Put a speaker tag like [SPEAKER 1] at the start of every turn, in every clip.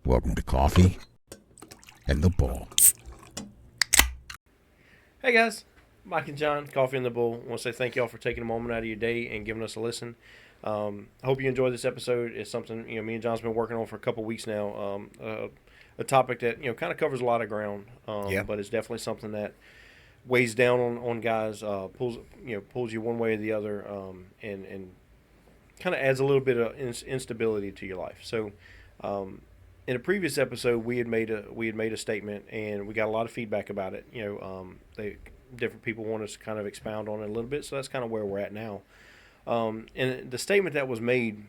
[SPEAKER 1] Welcome to Coffee and the Bull.
[SPEAKER 2] Hey guys, Mike and John, Coffee and the Bull. I want to say thank y'all for taking a moment out of your day and giving us a listen. I hope you enjoyed this episode. It's something me and John's been working on for a couple weeks now. A topic that kind of covers a lot of ground, but it's definitely something that weighs down on guys, pulls you one way or the other, and kind of adds a little bit of instability to your life. So. In a previous episode, we had made a statement, and we got a lot of feedback about it. Different people want us to kind of expound on it a little bit, so that's kind of where we're at now. And the statement that was made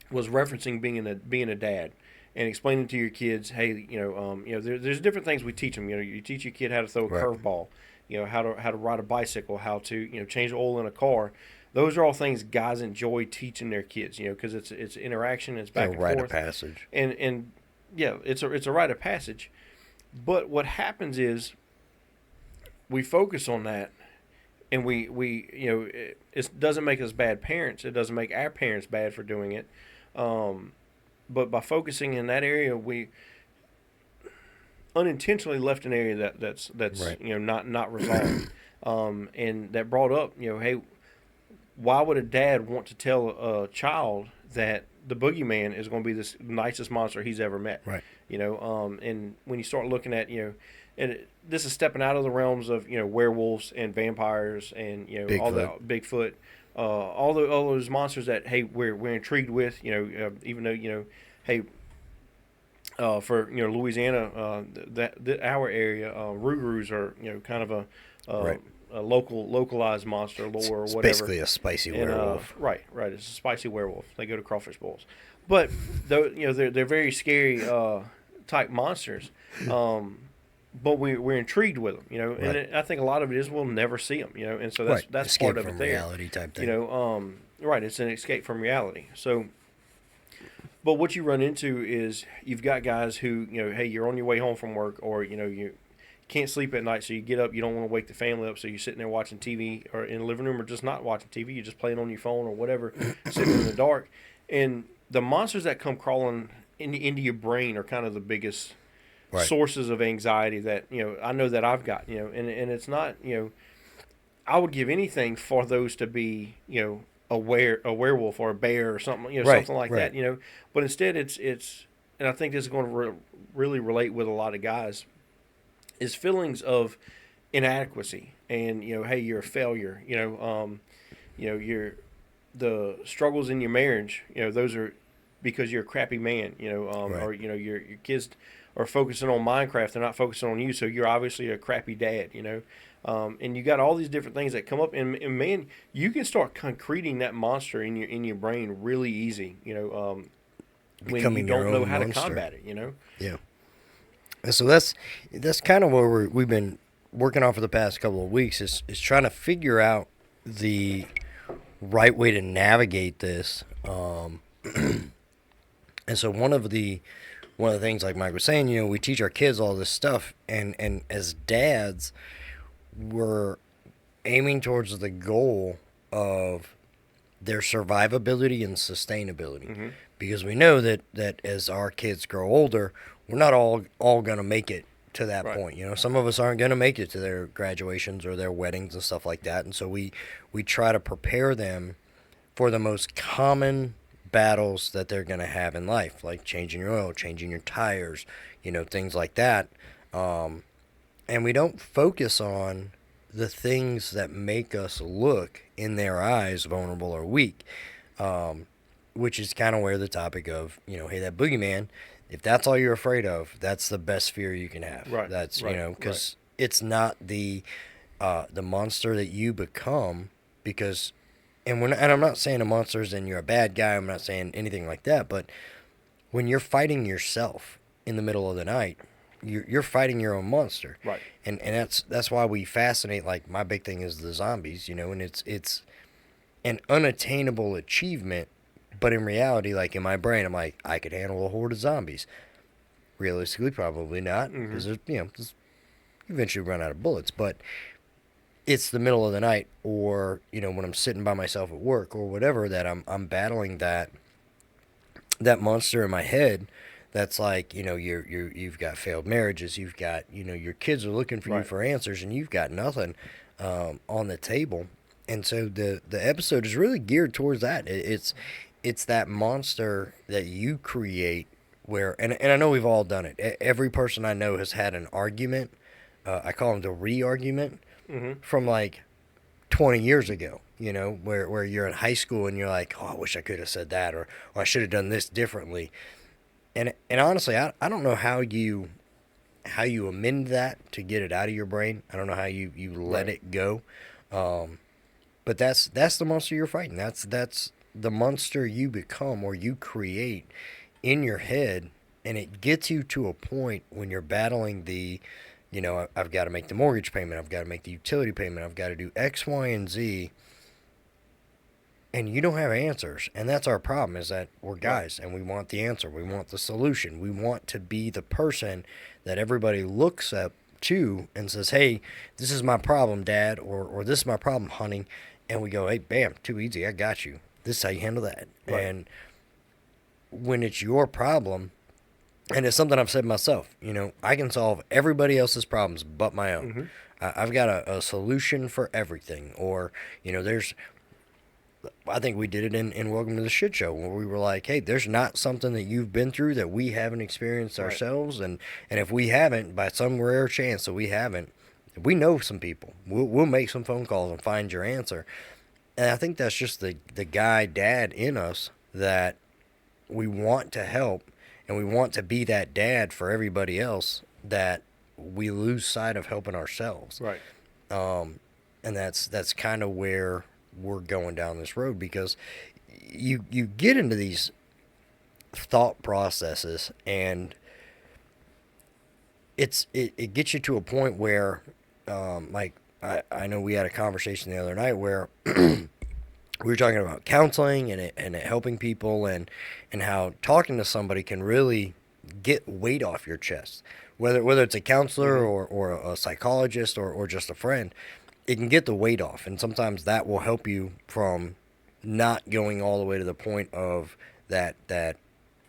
[SPEAKER 2] was referencing being a dad and explaining to your kids, hey, there's different things we teach them. You teach your kid how to throw a curveball, how to ride a bicycle, how to change oil in a car. Those are all things guys enjoy teaching their kids, because it's interaction, it's back and forth.
[SPEAKER 3] Rite of passage.
[SPEAKER 2] And yeah, it's a rite of passage. But what happens is we focus on that, and it doesn't make us bad parents. It doesn't make our parents bad for doing it. But by focusing in that area, we unintentionally left an area that's right. Not resolved. And that brought up, hey, why would a dad want to tell a child that the boogeyman is going to be this nicest monster he's ever met?
[SPEAKER 3] Right.
[SPEAKER 2] And when you start looking at, this is stepping out of the realms of, werewolves and vampires and,
[SPEAKER 3] Bigfoot.
[SPEAKER 2] all that Bigfoot, all those monsters that, hey, we're intrigued with, even though, hey, for, Louisiana, our area, Rougarous are, kind of
[SPEAKER 3] right.
[SPEAKER 2] a localized monster lore or
[SPEAKER 3] it's
[SPEAKER 2] whatever.
[SPEAKER 3] Basically a spicy werewolf.
[SPEAKER 2] Right. It's a spicy werewolf. They go to crawfish bowls, but they're very scary type monsters. But we're intrigued with them,
[SPEAKER 3] Right.
[SPEAKER 2] And I think a lot of it is we'll never see them, and so that's
[SPEAKER 3] escape
[SPEAKER 2] part of
[SPEAKER 3] from
[SPEAKER 2] it there.
[SPEAKER 3] reality type thing.
[SPEAKER 2] Right. It's an escape from reality. So, but what you run into is you've got guys who hey, you're on your way home from work, or you can't sleep at night, so you get up, you don't want to wake the family up, so you're sitting there watching TV or in the living room, or just not watching TV, you're just playing on your phone or whatever, sitting in the dark. And the monsters that come crawling into your brain are kind of the biggest sources of anxiety that, I know that I've got, and it's not, I would give anything for those to be, a werewolf or a bear or something, something like that, but instead it's, and I think this is going to really relate with a lot of guys, is feelings of inadequacy and, hey, you're a failure, you're the struggles in your marriage, those are because you're a crappy man, or, your kids are focusing on Minecraft, they're not focusing on you, so you're obviously a crappy dad, and you got all these different things that come up, and man, you can start concreting that monster in your brain really easy, when
[SPEAKER 3] Becoming
[SPEAKER 2] you don't
[SPEAKER 3] your
[SPEAKER 2] know
[SPEAKER 3] own
[SPEAKER 2] how
[SPEAKER 3] monster.
[SPEAKER 2] to combat it,
[SPEAKER 3] Yeah. And so that's kind of where we've been working on for the past couple of weeks is trying to figure out the right way to navigate this. And so one of the things, like Mike was saying, we teach our kids all this stuff, and as dads, we're aiming towards the goal of their survivability and sustainability, because we know that as our kids grow older, we're not all going to make it to that point. Some of us aren't going to make it to their graduations or their weddings and stuff like that, and so we try to prepare them for the most common battles that they're going to have in life, like changing your oil, changing your tires, things like that. And we don't focus on the things that make us look, in their eyes, vulnerable or weak, which is kind of where the topic of, hey, that boogeyman, if that's all you're afraid of, that's the best fear you can have.
[SPEAKER 2] Right.
[SPEAKER 3] That's, because it's not the monster that you become, because, and I'm not saying a monster is and you're a bad guy, I'm not saying anything like that, but when you're fighting yourself in the middle of the night, you're fighting your own monster.
[SPEAKER 2] Right.
[SPEAKER 3] And that's why we fascinate, like my big thing is the zombies, and it's an unattainable achievement, but in reality, like in my brain, I'm like, I could handle a horde of zombies. Realistically, probably not, because you eventually run out of bullets, but it's the middle of the night, or when I'm sitting by myself at work or whatever, that I'm battling that monster in my head that's like, you've got failed marriages, you've got, your kids are looking for you
[SPEAKER 2] Right.
[SPEAKER 3] for answers, and you've got nothing on the table. And so the episode is really geared towards that. It's that monster that you create where, and I know we've all done it. Every person I know has had an argument. I call them the re-argument from like 20 years ago, where you're in high school and you're like, oh, I wish I could have said that, or I should have done this differently. And honestly, I don't know how you amend that to get it out of your brain. I don't know how you let
[SPEAKER 2] Right.
[SPEAKER 3] it go. But that's the monster you're fighting. That's the monster you become or you create in your head, and it gets you to a point when you're battling the, I've got to make the mortgage payment, I've got to make the utility payment, I've got to do X, Y, and Z, and you don't have answers. And that's our problem, is that we're guys and we want the answer, we want the solution, we want to be the person that everybody looks up to and says, hey, this is my problem, Dad, or this is my problem, honey. And we go, hey, bam, too easy, I got you. This is how you handle that.
[SPEAKER 2] Right.
[SPEAKER 3] And when it's your problem, and it's something I've said myself, I can solve everybody else's problems but my own. I've got a solution for everything. Or, I think we did it in Welcome to the Shit Show, where we were like, hey, there's not something that you've been through that we haven't experienced
[SPEAKER 2] Right.
[SPEAKER 3] ourselves. And if we haven't, by some rare chance that we haven't, we know some people. We'll make some phone calls and find your answer. And I think that's just the guy dad in us, that we want to help and we want to be that dad for everybody else, that we lose sight of helping ourselves.
[SPEAKER 2] Right.
[SPEAKER 3] And that's kind of where we're going down this road, because you get into these thought processes, and it gets you to a point where, like, I know we had a conversation the other night where we were talking about counseling and it helping people, and how talking to somebody can really get weight off your chest. Whether it's a counselor or a psychologist or just a friend, it can get the weight off. And sometimes that will help you from not going all the way to the point of that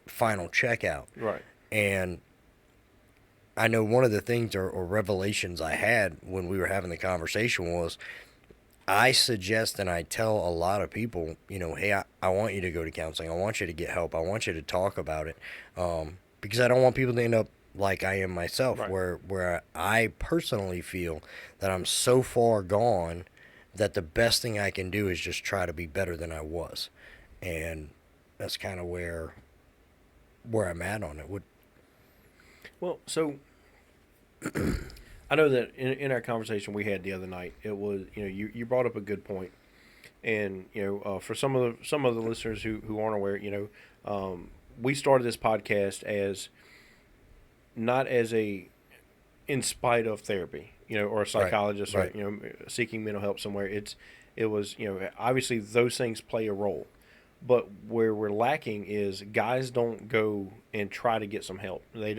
[SPEAKER 3] final checkout.
[SPEAKER 2] Right.
[SPEAKER 3] And I know one of the things or revelations I had when we were having the conversation was, I suggest and I tell a lot of people, hey, I want you to go to counseling. I want you to get help. I want you to talk about it, because I don't want people to end up like I am myself,
[SPEAKER 2] Right.
[SPEAKER 3] where I personally feel that I'm so far gone that the best thing I can do is just try to be better than I was. And that's kind of where I'm at on it.
[SPEAKER 2] Well, so I know that in our conversation we had the other night, it was, you brought up a good point, and for some of the listeners who aren't aware, we started this podcast as not as in spite of therapy, or a psychologist,
[SPEAKER 3] Right.
[SPEAKER 2] or seeking mental help somewhere. It was, obviously those things play a role, but where we're lacking is guys don't go and try to get some help. They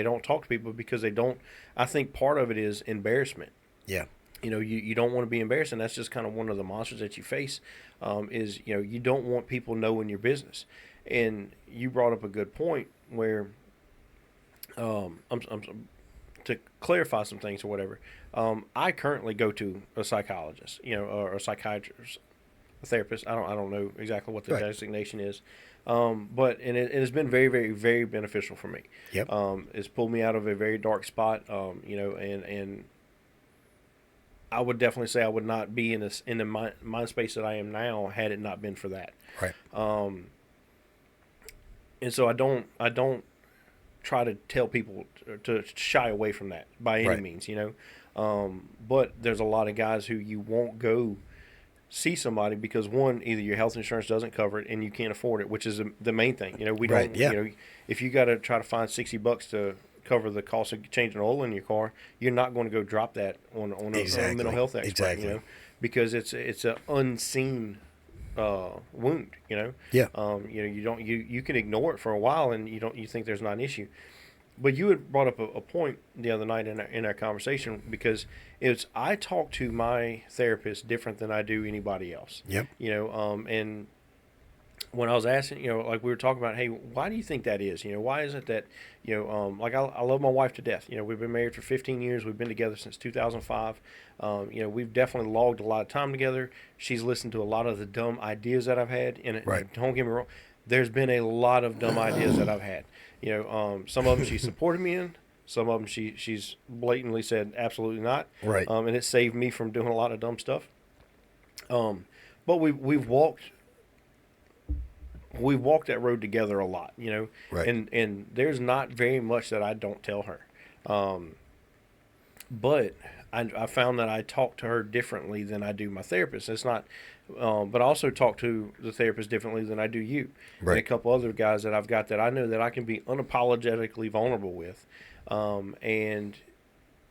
[SPEAKER 2] don't talk to people because they don't. I think part of it is embarrassment.
[SPEAKER 3] Yeah.
[SPEAKER 2] You don't want to be embarrassed, and that's just kind of one of the monsters that you face. Is you don't want people knowing your business, and you brought up a good point where, I'm to clarify some things or whatever. I currently go to a psychologist, or a psychiatrist, a therapist. I don't know exactly what the
[SPEAKER 3] Right.
[SPEAKER 2] designation is, but it has been very, very, very beneficial for me.
[SPEAKER 3] Yep.
[SPEAKER 2] It's pulled me out of a very dark spot. And I would definitely say I would not be in the mind space that I am now had it not been for that.
[SPEAKER 3] Right.
[SPEAKER 2] And so I don't try to tell people to shy away from that by any
[SPEAKER 3] Right.
[SPEAKER 2] means, but there's a lot of guys who you won't go see somebody because, one, either your health insurance doesn't cover it and you can't afford it, which is the main thing. We
[SPEAKER 3] Right,
[SPEAKER 2] don't,
[SPEAKER 3] yeah.
[SPEAKER 2] if you got to try to find $60 to cover the cost of changing oil in your car, you're not going to go drop that on a
[SPEAKER 3] Exactly.
[SPEAKER 2] mental health expert,
[SPEAKER 3] Exactly.
[SPEAKER 2] because it's an unseen wound,
[SPEAKER 3] Yeah.
[SPEAKER 2] you can ignore it for a while and you think there's not an issue. But you had brought up a point the other night in our conversation, because I talk to my therapist different than I do anybody else.
[SPEAKER 3] Yep.
[SPEAKER 2] And when I was asking, like we were talking about, hey, why do you think that is? Why is it that, like I love my wife to death. We've been married for 15 years. We've been together since 2005. We've definitely logged a lot of time together. She's listened to a lot of the dumb ideas that I've had. And
[SPEAKER 3] Right.
[SPEAKER 2] don't get me wrong, there's been a lot of dumb ideas that I've had. Some of them she supported me in. Some of them she's blatantly said absolutely not.
[SPEAKER 3] Right.
[SPEAKER 2] And it saved me from doing a lot of dumb stuff. But we've walked that road together a lot,
[SPEAKER 3] Right.
[SPEAKER 2] and there's not very much that I don't tell her. But I found that I talk to her differently than I do my therapist. It's not, but I also talk to the therapist differently than I do you. And a
[SPEAKER 3] Right.
[SPEAKER 2] couple other guys that I've got that I know that I can be unapologetically vulnerable with, and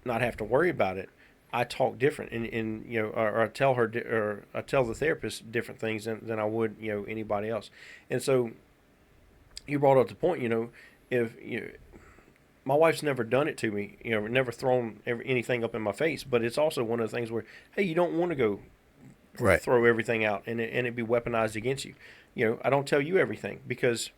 [SPEAKER 2] not have to worry about it. I talk different, and or I tell her, or I tell the therapist different things than I would, anybody else. And so, you brought up the point, if my wife's never done it to me, never thrown anything up in my face, but it's also one of the things where, hey, you don't want to go
[SPEAKER 3] Right.
[SPEAKER 2] throw everything out and it be weaponized against you. I don't tell you everything because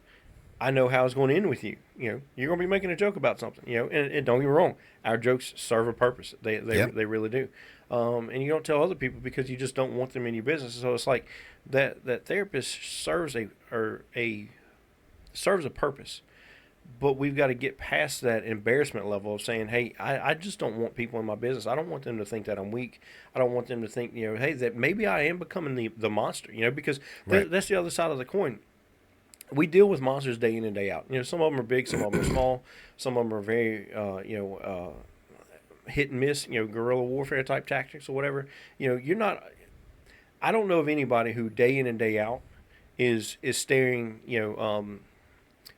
[SPEAKER 2] I know how it's going to end with you. You're going to be making a joke about something. And don't get me wrong, our jokes serve a purpose. They
[SPEAKER 3] Yep.
[SPEAKER 2] they really do. And you don't tell other people because you just don't want them in your business. So it's like that therapist serves serves a purpose. But we've got to get past that embarrassment level of saying, hey, I just don't want people in my business. I don't want them to think that I'm weak. I don't want them to think, hey, that maybe I am becoming the monster, because
[SPEAKER 3] Right.
[SPEAKER 2] that's the other side of the coin. We deal with monsters day in and day out. Some of them are big, some of them are small, some of them are very, hit and miss, guerrilla warfare type tactics or whatever. You're not. I don't know of anybody who day in and day out is staring,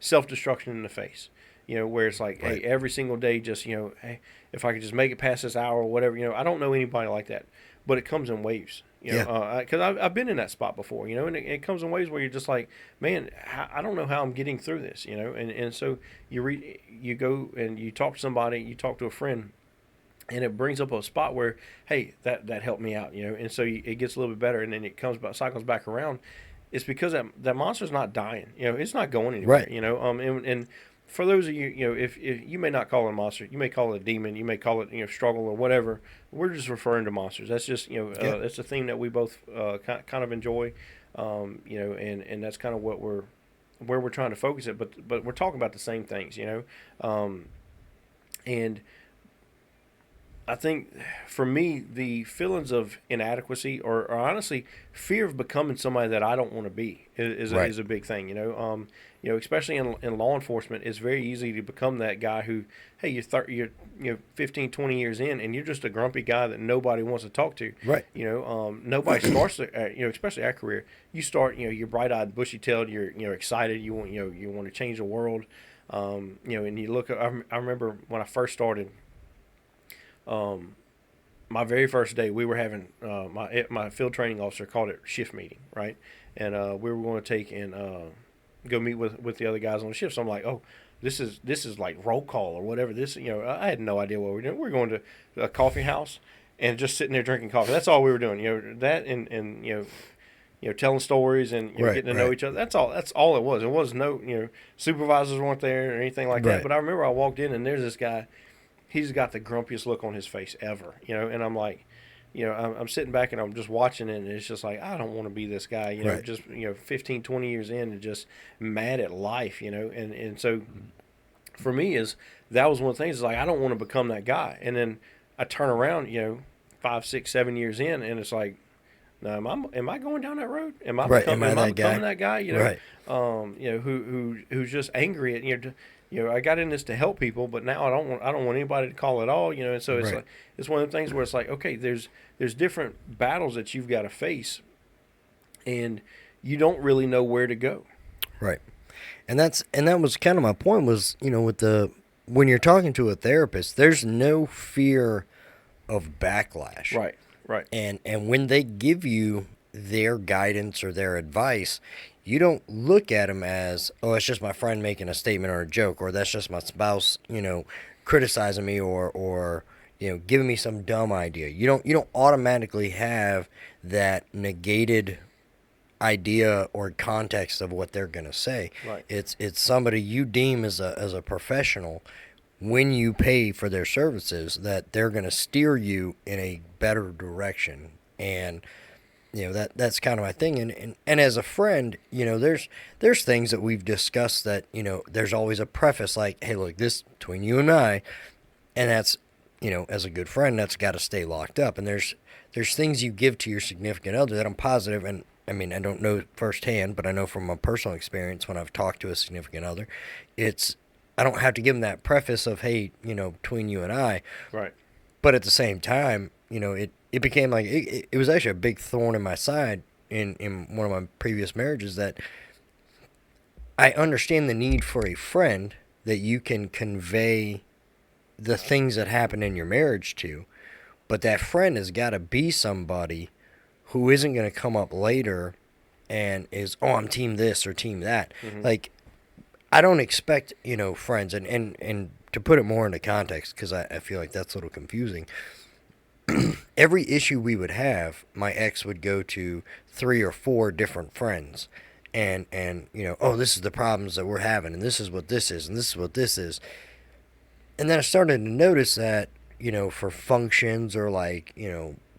[SPEAKER 2] self destruction in the face. Where it's like,
[SPEAKER 3] Right.
[SPEAKER 2] hey, every single day, just hey, if I could just make it past this hour or whatever. I don't know anybody like that, but it comes in waves.
[SPEAKER 3] Yeah.
[SPEAKER 2] Because I've been in that spot before, and it comes in waves where you're just like, man, I don't know how I'm getting through this, and so you go and you talk to somebody, you talk to a friend, and it brings up a spot where, hey, that helped me out, and so it gets a little bit better, and then it cycles back around. It's because that monster's not dying, it's not going anywhere,
[SPEAKER 3] Right.
[SPEAKER 2] and for those of you, if you may not call it a monster, you may call it a demon, you may call it, struggle or whatever. We're just referring to monsters. That's just,
[SPEAKER 3] Yeah.
[SPEAKER 2] that's a theme that we both kind of enjoy, and that's kind of where we're trying to focus it. But we're talking about the same things, and I think for me, the feelings of inadequacy or honestly fear of becoming somebody that I don't want to be
[SPEAKER 3] Right.
[SPEAKER 2] is a big thing. Especially in law enforcement, it's very easy to become that guy who, hey, you're 15, 20 years in, and you're just a grumpy guy that nobody wants to talk to.
[SPEAKER 3] Right.
[SPEAKER 2] Nobody starts, especially our career. You start, you're bright eyed, bushy tailed, you're excited, you want to change the world, and you look. I remember when I first started. My very first day, we were having my field training officer called it shift meeting, right? And we were going to take and go meet with the other guys on the shift. So I'm like, oh, this is like roll call or whatever. I had no idea what we were doing. We were going to a coffee house and just sitting there drinking coffee. That's all we were doing. That and telling stories and
[SPEAKER 3] Right,
[SPEAKER 2] getting to know
[SPEAKER 3] right.
[SPEAKER 2] each other. That's all it was. It was no supervisors weren't there or anything like that.
[SPEAKER 3] Right.
[SPEAKER 2] But I remember I walked in and there's this guy. He's got the grumpiest look on his face ever, and I'm like, I'm sitting back and I'm just watching it, and it's just like, I don't want to be this guy,
[SPEAKER 3] Right.
[SPEAKER 2] just, 15, 20 years in and just mad at life, and so for me that was one of the things is like, I don't want to become that guy. And then I turn around, 5, 6, 7 years in, and it's like, no, am I going down that road? Am I
[SPEAKER 3] Right.
[SPEAKER 2] becoming,
[SPEAKER 3] Am I
[SPEAKER 2] am I
[SPEAKER 3] that guy?
[SPEAKER 2] becoming that guy?
[SPEAKER 3] Right.
[SPEAKER 2] Who's just angry at I got in this to help people, but now I don't want anybody to call at all, and so it's
[SPEAKER 3] Right.
[SPEAKER 2] like it's one of the things where it's like, okay, there's different battles that you've got to face, and you don't really know where to go.
[SPEAKER 3] Right. And that was kind of my point was, when you're talking to a therapist, there's no fear of backlash.
[SPEAKER 2] Right.
[SPEAKER 3] And when they give you their guidance or their advice, you don't look at them as, oh, it's just my friend making a statement or a joke, or that's just my spouse, criticizing me or giving me some dumb idea. You don't automatically have that negated idea or context of what they're going to say.
[SPEAKER 2] Right.
[SPEAKER 3] It's somebody you deem as a professional when you pay for their services, that they're going to steer you in a better direction. And that's kind of my thing. And as a friend, there's things that we've discussed that, there's always a preface like, hey, look, this between you and I, and that's, as a good friend, that's got to stay locked up. And there's things you give to your significant other that I'm positive, and I mean, I don't know firsthand, but I know from my personal experience when I've talked to a significant other, I don't have to give them that preface of, hey, between you and I.
[SPEAKER 2] Right.
[SPEAKER 3] But at the same time, it became like, it was actually a big thorn in my side in one of my previous marriages, that I understand the need for a friend that you can convey the things that happen in your marriage to, but that friend has got to be somebody who isn't going to come up later and is, oh, I'm team this or team that.
[SPEAKER 2] Mm-hmm.
[SPEAKER 3] Like, I don't expect, friends, and to put it more into context, because I feel like that's a little confusing. Every issue we would have, my ex would go to 3 or 4 different friends, and oh, this is the problems that we're having, and this is what this is, and this is what this is. And then I started to notice that, for functions or like,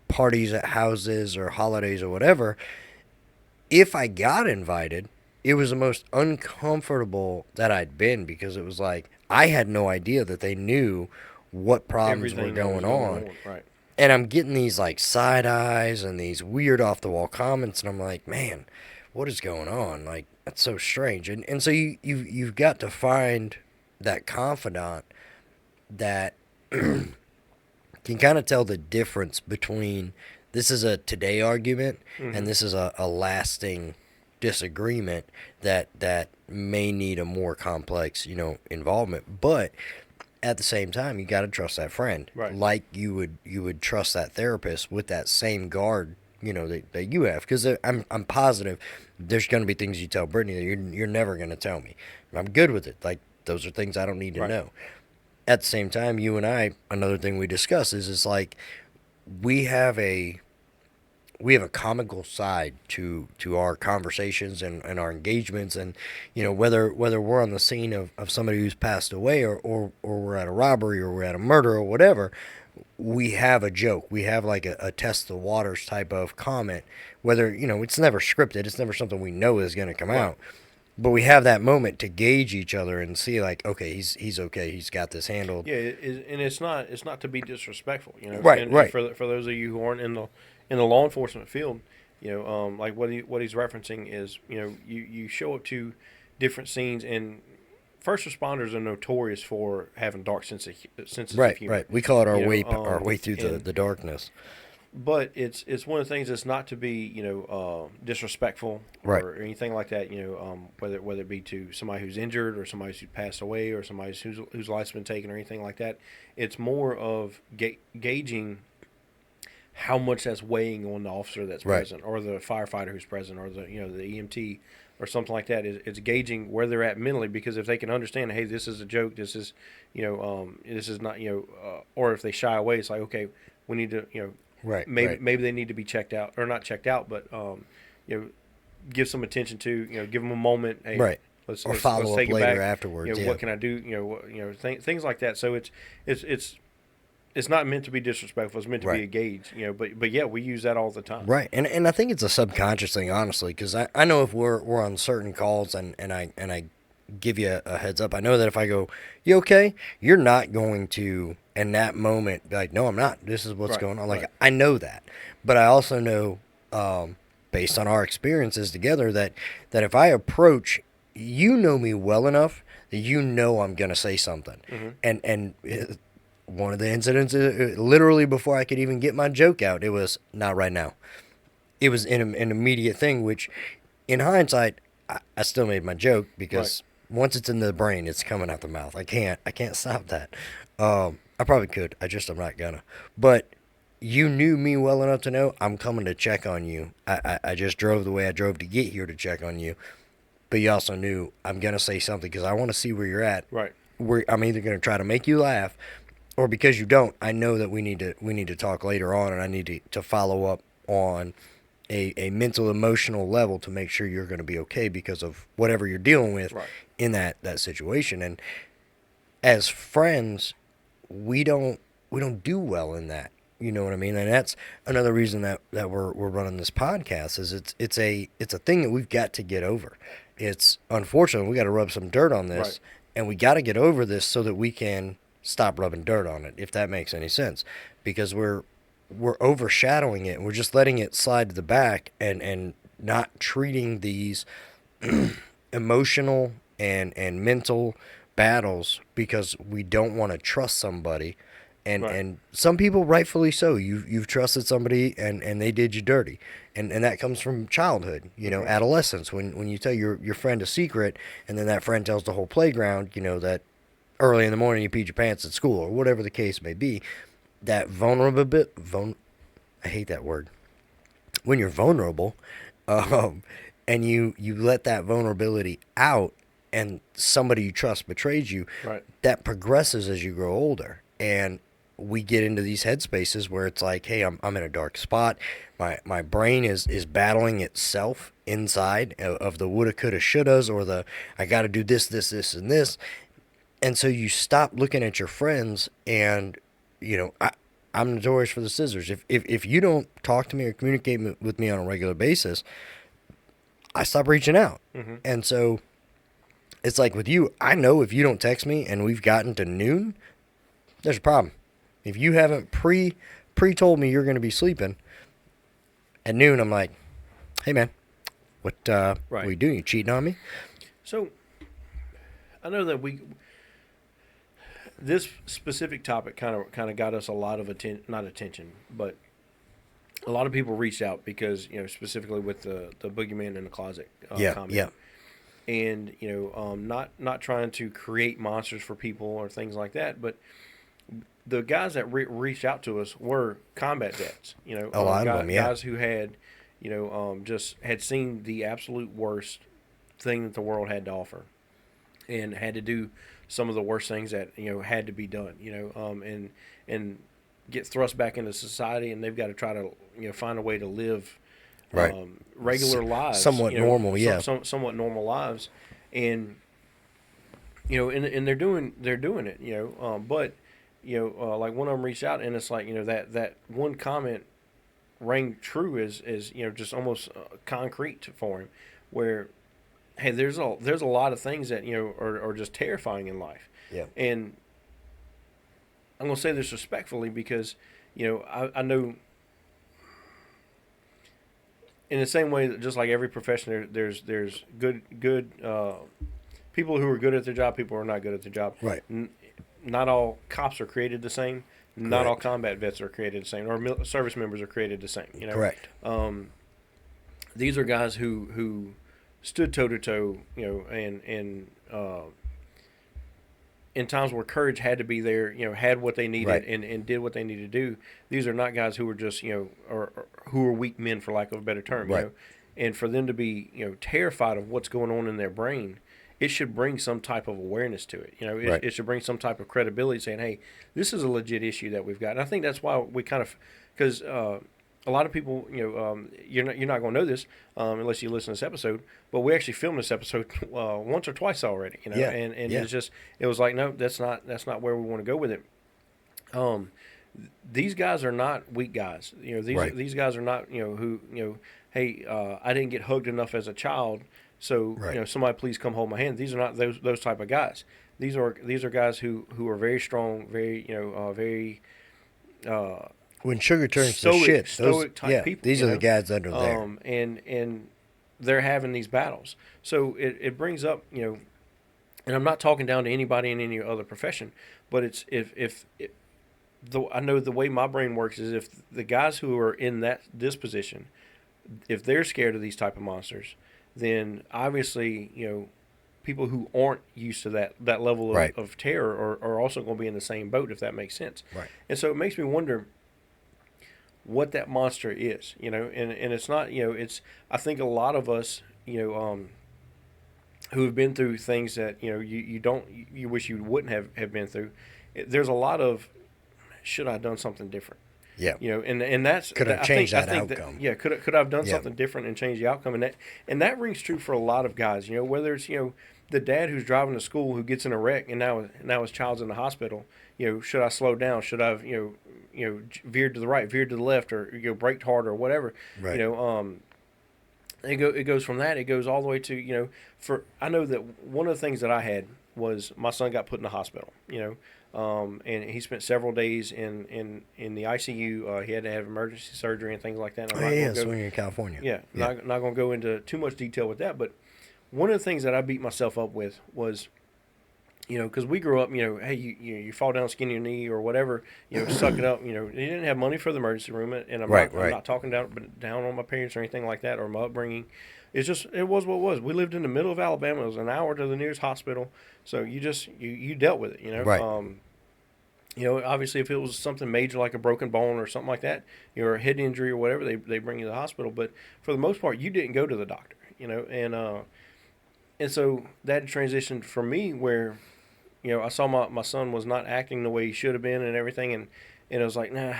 [SPEAKER 3] parties at houses or holidays or whatever, if I got invited, it was the most uncomfortable that I'd been, because it was like I had no idea that they knew what problems were going on.
[SPEAKER 2] Right.
[SPEAKER 3] And I'm getting these like side eyes and these weird off the wall comments, and I'm like, man, what is going on? Like, that's so strange. And so you've got to find that confidant that can kind of tell the difference between this is a today argument, mm-hmm. and this is a lasting disagreement that may need a more complex, involvement. But at the same time, you got to trust that friend,
[SPEAKER 2] right?
[SPEAKER 3] Like you would trust that therapist with that same guard, that you have. Because I'm positive there's going to be things you tell Brittany that you're never going to tell me. I'm good with it. Like, those are things I don't need to know. At the same time, you and I, another thing we discuss is like we have a comical side to our conversations and our engagements, and whether we're on the scene of somebody who's passed away or we're at a robbery or we're at a murder or whatever, we have a joke. We have like a test the waters type of comment, whether it's never scripted, it's never something we know is going to come out, but we have that moment to gauge each other and see like, okay, he's okay, he's got this handled.
[SPEAKER 2] Yeah, and it's not to be disrespectful,
[SPEAKER 3] Right.
[SPEAKER 2] And for those of you who aren't in the law enforcement field, like what he's referencing is, you show up to different scenes, and first responders are notorious for having dark senses of humor.
[SPEAKER 3] Right. We call it our way through the darkness.
[SPEAKER 2] But it's one of the things that's not to be disrespectful,
[SPEAKER 3] right.
[SPEAKER 2] or anything like that. Whether it be to somebody who's injured or somebody who's passed away or somebody whose life's been taken or anything like that. It's more of gauging how much that's weighing on the officer that's present, or the firefighter who's present, or the the EMT or something like that. It's gauging where they're at mentally, because if they can understand, hey, this is a joke, this is this is not or if they shy away, it's like, okay, we need to maybe they need to be checked out, or not checked out, but give some attention to give them a moment. Hey, let's
[SPEAKER 3] follow
[SPEAKER 2] take
[SPEAKER 3] up
[SPEAKER 2] it
[SPEAKER 3] later
[SPEAKER 2] back.
[SPEAKER 3] afterwards.
[SPEAKER 2] What can I do? Things like that. So it's not meant to be disrespectful. It's meant to be a gauge, But yeah, we use that all the time.
[SPEAKER 3] Right, and I think it's a subconscious thing, honestly, because I know if we're on certain calls and I give you a heads up, I know that if I go, you okay, you're not going to in that moment be like, no, I'm not. This is what's going on. Like I know that, but I also know, based on our experiences together, that if I approach, me well enough that I'm gonna say something, and one of the incidents, literally before I could even get my joke out, it was not right now. It was an immediate thing, which in hindsight, I still made my joke, because once it's in the brain, it's coming out the mouth. I can't stop that. I probably could. I'm not gonna. But you knew me well enough to know I'm coming to check on you. I just drove the way I drove to get here to check on you. But you also knew I'm gonna say something, because I want to see where you're at.
[SPEAKER 2] Right.
[SPEAKER 3] I'm either gonna try to make you laugh, or because you don't, I know that we need to talk later on, and I need to follow up on a mental, emotional level to make sure you're going to be okay because of whatever you're dealing with
[SPEAKER 2] Right.
[SPEAKER 3] in that situation. And as friends, we don't do well in that. You know what I mean? And that's another reason that we're running this podcast is it's a thing that we've got to get over. It's unfortunate we got to rub some dirt on this,
[SPEAKER 2] Right.
[SPEAKER 3] and we got to get over this so that we can stop rubbing dirt on it, if that makes any sense. Because we're overshadowing it, and we're just letting it slide to the back and not treating these emotional and mental battles because we don't want to trust somebody. And
[SPEAKER 2] Right.
[SPEAKER 3] and some people rightfully so. You've trusted somebody and they did you dirty. And that comes from childhood, adolescence, when you tell your friend a secret and then that friend tells the whole playground, that early in the morning you peed your pants at school or whatever the case may be. That I hate that word. When you're vulnerable, and you let that vulnerability out and somebody you trust betrays you,
[SPEAKER 2] Right.
[SPEAKER 3] that progresses as you grow older. And we get into these headspaces where it's like, hey, I'm in a dark spot. My brain is battling itself inside of the woulda, coulda, shouldas, or the I got to do this, and this. And so you stop looking at your friends, and I'm notorious for the scissors. If you don't talk to me or communicate with me on a regular basis, I stop reaching out.
[SPEAKER 2] Mm-hmm.
[SPEAKER 3] And so it's like with you, I know if you don't text me and we've gotten to noon, there's a problem. If you haven't pre told me you're going to be sleeping at noon, I'm like, hey man, what
[SPEAKER 2] Right.
[SPEAKER 3] are you doing? You cheating on me?
[SPEAKER 2] So I know that this specific topic kind of got us a lot of not attention, but a lot of people reached out because specifically with the boogeyman in the closet comment.
[SPEAKER 3] Yeah.
[SPEAKER 2] And not trying to create monsters for people or things like that, but the guys that reached out to us were combat vets.
[SPEAKER 3] A lot of them, yeah.
[SPEAKER 2] Guys who had just had seen the absolute worst thing that the world had to offer, and had to do some of the worst things that had to be done. And get thrust back into society, and they've got to try to find a way to live
[SPEAKER 3] Right.
[SPEAKER 2] regular lives,
[SPEAKER 3] somewhat normal, yeah.
[SPEAKER 2] somewhat normal lives, and and they're doing it, but like one of them reached out, and it's like that one comment rang true as just almost concrete for him, where hey, there's a lot of things that are just terrifying in life,
[SPEAKER 3] Yeah.
[SPEAKER 2] and I'm gonna say this respectfully because I know. In the same way that just like every profession, there's good people who are good at their job, people who are not good at their job.
[SPEAKER 3] Right.
[SPEAKER 2] Not all cops are created the same. Not all
[SPEAKER 3] Correct.
[SPEAKER 2] combat vets are created the same, or service members are created the same.
[SPEAKER 3] Correct.
[SPEAKER 2] These are guys who stood toe to toe, and in times where courage had to be there, had what they needed,
[SPEAKER 3] Right.
[SPEAKER 2] and did what they needed to do. These are not guys who were just, or who are weak men, for lack of a better term,
[SPEAKER 3] Right.
[SPEAKER 2] And for them to be, terrified of what's going on in their brain, it should bring some type of awareness to it.
[SPEAKER 3] Right.
[SPEAKER 2] It should bring some type of credibility, saying, hey, this is a legit issue that we've got. And I think that's why we kind of, because a lot of people, you're not going to know this unless you listen to this episode, but we actually filmed this episode once or twice already,
[SPEAKER 3] Yeah.
[SPEAKER 2] and
[SPEAKER 3] Yeah.
[SPEAKER 2] it was like, no, that's not where we want to go with it. These guys are not weak guys.
[SPEAKER 3] Right.
[SPEAKER 2] These guys are not, who, hey, I didn't get hugged enough as a child, so
[SPEAKER 3] Right.
[SPEAKER 2] somebody please come hold my hand. These are not those type of guys. These are guys who are very strong, very very
[SPEAKER 3] When sugar turns
[SPEAKER 2] stoic-
[SPEAKER 3] to shit,
[SPEAKER 2] stoic type people,
[SPEAKER 3] these are the guys under there.
[SPEAKER 2] and they're having these battles. So it brings up, and I'm not talking down to anybody in any other profession, but it's if I know the way my brain works is if the guys who are in this position, if they're scared of these type of monsters, then obviously people who aren't used to that level of,
[SPEAKER 3] Right.
[SPEAKER 2] of terror are also going to be in the same boat, if that makes sense.
[SPEAKER 3] Right.
[SPEAKER 2] And so it makes me wonder what that monster is, and it's not, it's, I think a lot of us, who have been through things that, you wish you wouldn't have been through. There's a lot of, should I have done something different?
[SPEAKER 3] Yeah.
[SPEAKER 2] And that's
[SPEAKER 3] Could have changed that outcome.
[SPEAKER 2] Could I have done
[SPEAKER 3] Yeah.
[SPEAKER 2] something different and changed the outcome, and that rings true for a lot of guys. Whether it's the dad who's driving to school who gets in a wreck and now his child's in the hospital. Should I slow down? Should I have veered to the right, veered to the left, or braked harder or whatever?
[SPEAKER 3] Right.
[SPEAKER 2] It goes from that. It goes all the way to I know that one of the things that I had was my son got put in the hospital. And he spent several days in the ICU. He had to have emergency surgery and things like that.
[SPEAKER 3] And so when you're in California.
[SPEAKER 2] Yeah, not going to go into too much detail with that, but one of the things that I beat myself up with was, because we grew up, hey, you fall down, skin your knee or whatever, suck it up. They didn't have money for the emergency room, and I'm not talking down on my parents or anything like that or my upbringing. It's just it was what it was. We lived in the middle of Alabama. It was an hour to the nearest hospital, so you dealt with it.
[SPEAKER 3] Right.
[SPEAKER 2] Obviously, if it was something major like a broken bone or something like that, or a head injury or whatever, they bring you to the hospital. But for the most part, you didn't go to the doctor. And so that transitioned for me where, I saw my son was not acting the way he should have been and everything, and it was like, nah.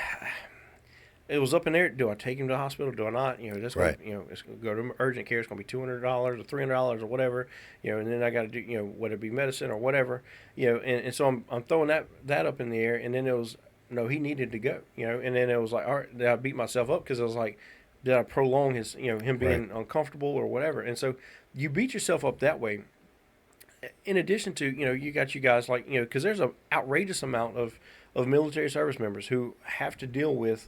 [SPEAKER 2] It was up in there. Do I take him to the hospital? Do I not? It's going to go to urgent care. It's going to be $200 or $300 or whatever. And then I got to do, whether it be medicine or whatever. And so I'm throwing that up in the air. And then it was no, he needed to go. And then it was like, all right, did I beat myself up because I was like, did I prolong his, him being uncomfortable or whatever? And so you beat yourself up that way. In addition to, you got you guys like, because there's an outrageous amount of military service members who have to deal with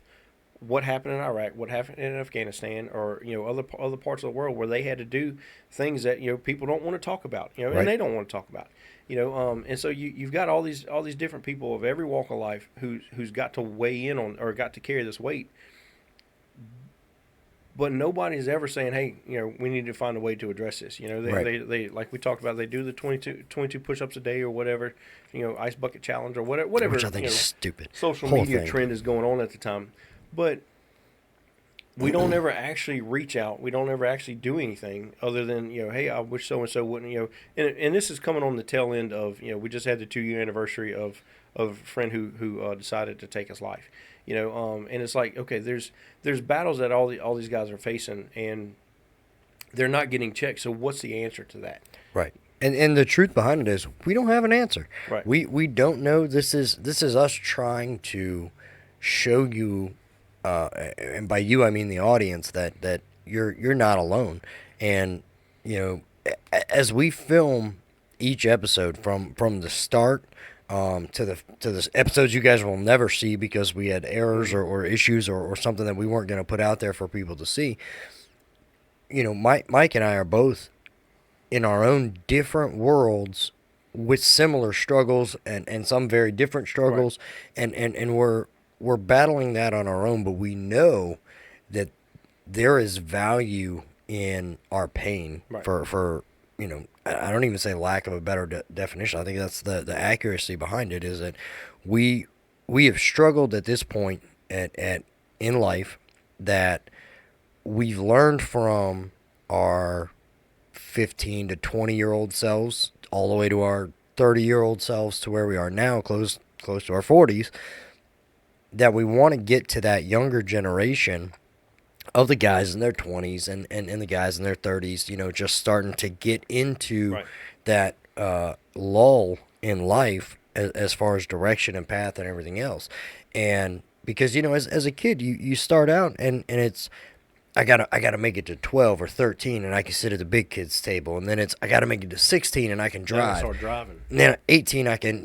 [SPEAKER 2] what happened in Iraq, what happened in Afghanistan, or other parts of the world where they had to do things that people don't want to talk about, and they don't want to talk about, and so you've got all these different people of every walk of life who's got to weigh in on or got to carry this weight, but nobody's ever saying, hey, we need to find a way to address this. They like we talked about, they do the 22 push-ups a day or whatever, ice bucket challenge or whatever,
[SPEAKER 3] which I think is stupid.
[SPEAKER 2] Social media trend is going on at the time. But we don't ever actually reach out. We don't ever actually do anything other than, hey, I wish so-and-so wouldn't, and this is coming on the tail end of, we just had the 2-year anniversary of a friend who decided to take his life, and it's like, okay, there's battles that all these guys are facing, and they're not getting checked. So what's the answer to that?
[SPEAKER 3] Right. And the truth behind it is we don't have an answer.
[SPEAKER 2] Right.
[SPEAKER 3] We don't know. This is us trying to show you, and by you I mean the audience, that you're not alone. And as we film each episode from the start to the episodes you guys will never see because we had errors or issues or something that we weren't going to put out there for people to see. Mike and I are both in our own different worlds with similar struggles and some very different struggles, and we're battling that on our own, but we know that there is value in our pain for I don't even say lack of a better definition. I think that's the accuracy behind it, is that we have struggled at this point in life, that we've learned from our 15 to 20-year-old selves all the way to our 30-year-old selves to where we are now, close to our 40s, that we want to get to that younger generation of the guys in their 20s and the guys in their 30s, just starting to get into that lull in life as far as direction and path and everything else. And because, as a kid, you start out and it's, I gotta make it to 12 or 13 and I can sit at the big kids table, and then it's I gotta make it to 16 and I can drive.
[SPEAKER 2] Start driving.
[SPEAKER 3] And then at 18 I can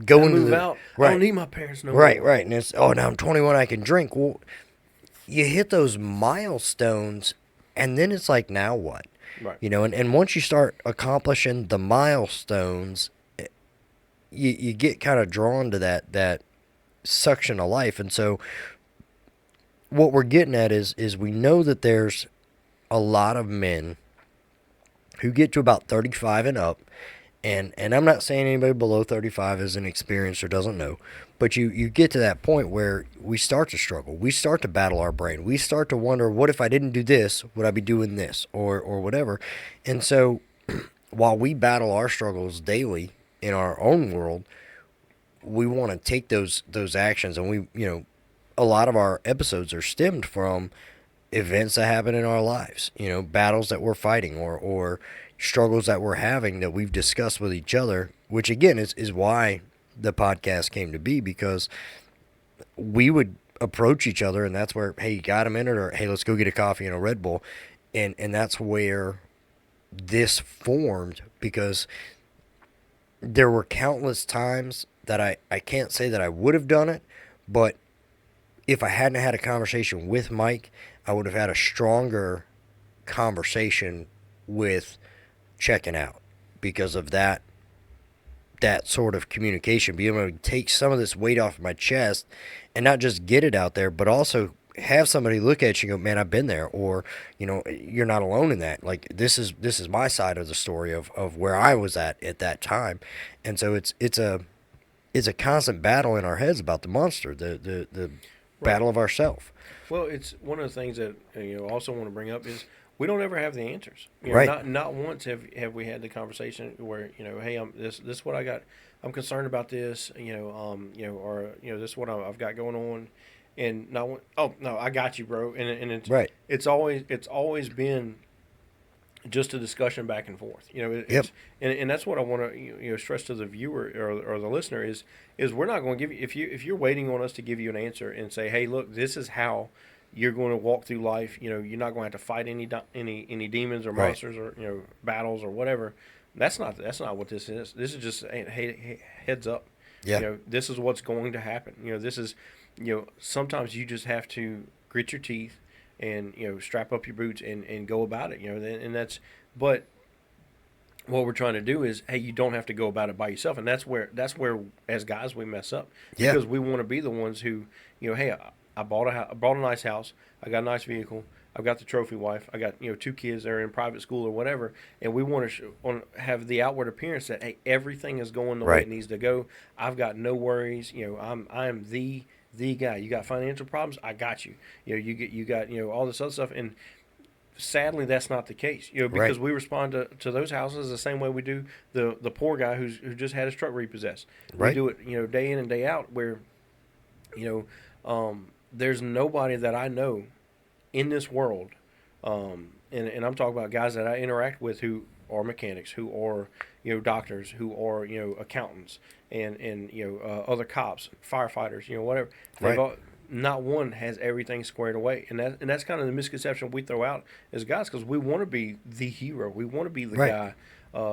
[SPEAKER 3] go into
[SPEAKER 2] move out. I don't need my parents no more.
[SPEAKER 3] Right. And it's now I'm 21, I can drink. Well, you hit those milestones, and then it's like, now what?
[SPEAKER 2] Right.
[SPEAKER 3] And once you start accomplishing the milestones, you get kind of drawn to that suction of life. And so what we're getting at is we know that there's a lot of men who get to about 35 and up, and I'm not saying anybody below 35 isn't experienced or doesn't know, but you get to that point where we start to struggle. We start to battle our brain. We start to wonder, what if I didn't do this? Would I be doing this or whatever? And so while we battle our struggles daily in our own world, we want to take those actions, and we, a lot of our episodes are stemmed from events that happen in our lives, battles that we're fighting or struggles that we're having that we've discussed with each other, which again is why the podcast came to be, because we would approach each other, and that's where, hey, you got a minute, or hey, let's go get a coffee and a Red Bull. And that's where this formed, because there were countless times that I can't say that I would have done it, but if I hadn't had a conversation with Mike, I would have had a stronger conversation with checking out because of that sort of communication, being able to take some of this weight off my chest and not just get it out there, but also have somebody look at you and go, man, I've been there, or, you're not alone in that. Like, this is my side of the story of where I was at that time. And so it's a constant battle in our heads about the monster, the right. battle of ourself.
[SPEAKER 2] Well, it's one of the things that also want to bring up is we don't ever have the answers.
[SPEAKER 3] Right.
[SPEAKER 2] Not once have we had the conversation where hey, this is what I got. I'm concerned about this. Or this is what I've got going on, and not one, oh no, I got you, bro. And it's
[SPEAKER 3] right.
[SPEAKER 2] It's always been just a discussion back and forth.
[SPEAKER 3] Yep.
[SPEAKER 2] And that's what I want to stress to the viewer or the listener is we're not going to give you, if you're waiting on us to give you an answer and say, hey, look, this is how you're going to walk through life. You're not going to have to fight any demons or monsters or battles or whatever. That's not what this is. This is just hey, heads up.
[SPEAKER 3] Yeah.
[SPEAKER 2] This is what's going to happen. This is sometimes you just have to grit your teeth and strap up your boots and go about it. And that's, but what we're trying to do is, hey, you don't have to go about it by yourself. And that's where as guys we mess up, because we want to be the ones who hey, I bought a nice house, I got a nice vehicle, I've got the trophy wife, I got 2 kids that are in private school or whatever, and we want to have the outward appearance that, hey, everything is going the way it needs to go. I've got no worries. I'm the guy. You got financial problems, I got you. You got all this other stuff, and sadly that's not the case. Because we respond to those houses the same way we do the poor guy who just had his truck repossessed. We do it day in and day out, where there's nobody that I know in this world, and I'm talking about guys that I interact with who are mechanics, who are doctors, who are accountants, and other cops, firefighters, whatever. Not one has everything squared away, and that's kind of the misconception we throw out as guys, because we want to be the hero, we want to be the guy